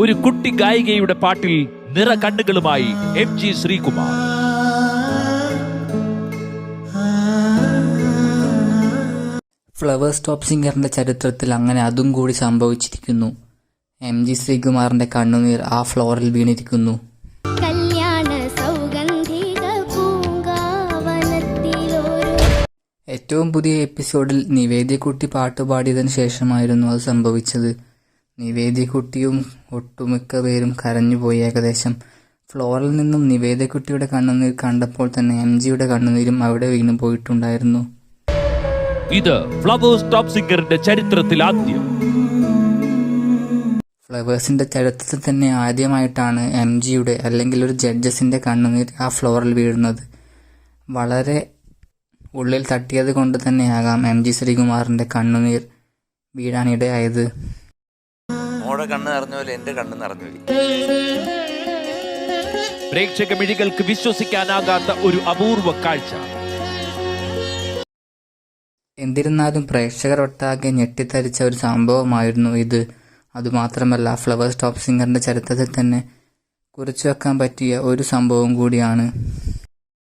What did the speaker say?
ഒരു കുട്ടി ഗായികയുടെ പാട്ടിൽ നിറ കണ്ണുകളുമായി MG ശ്രീകുമാർ. ഫ്ലവേഴ്സ് ടോപ്പ് സിംഗറിന്റെ ചരിത്രത്തിൽ അങ്ങനെ അതും കൂടി സംഭവിച്ചിരിക്കുന്നു. MG ശ്രീകുമാറിന്റെ കണ്ണുനീർ ആ ഫ്ലോറിൽ വീണിരിക്കുന്നു. ഏറ്റവും പുതിയ എപ്പിസോഡിൽ നിവേദ്യക്കുട്ടി പാട്ടുപാടിയതിനു ശേഷമായിരുന്നു അത് സംഭവിച്ചത്. നിവേദ്യക്കുട്ടിയും ഒട്ടുമിക്ക പേരും കരഞ്ഞുപോയി. ഏകദേശം ഫ്ലോറിൽ നിന്നും നിവേദ്യക്കുട്ടിയുടെ കണ്ണുനീർ കണ്ടപ്പോൾ തന്നെ MGയുടെ കണ്ണുനീരും അവിടെ വീണു പോയിട്ടുണ്ടായിരുന്നു. ഇത് ഫ്ലവേഴ്സ് ടോപ്പ് സിംഗറിന്റെ ചരിത്രത്തിൽ ആദ്യം. ഫ്ലവേഴ്സിന്റെ ചരിത്രത്തിൽ തന്നെ ആദ്യമായിട്ടാണ് MGയുടെ അല്ലെങ്കിൽ ഒരു ജഡ്ജസിന്റെ കണ്ണുനീർ ആ ഫ്ലോറിൽ വീഴുന്നത്. വളരെ ഉള്ളിൽ തട്ടിയത് കൊണ്ട് തന്നെയാകാം MG ശ്രീകുമാറിന്റെ കണ്ണുനീർ വീഴാനിടയായത്. മോടെ കണ്ണ് നിറഞ്ഞപോലെ എന്റെ കണ്ണ് നിറഞ്ഞുപോയി. പ്രേക്ഷക മിഴികൾക്ക് വിശ്വസിക്കാനാകാത്ത ഒരു അപൂർവ കാഴ്ച. എന്നിരുന്നാലും പ്രേക്ഷകരൊട്ടാകെ ഞെട്ടിത്തരിച്ച ഒരു സംഭവമായിരുന്നു ഇത്. അതുമാത്രമല്ല, ഫ്ലവേഴ്സ് ടോപ്പ് സിംഗറിന്റെ ചരിത്രത്തിൽ തന്നെ കുറിച്ചു വെക്കാൻ പറ്റിയ ഒരു സംഭവം കൂടിയാണ്.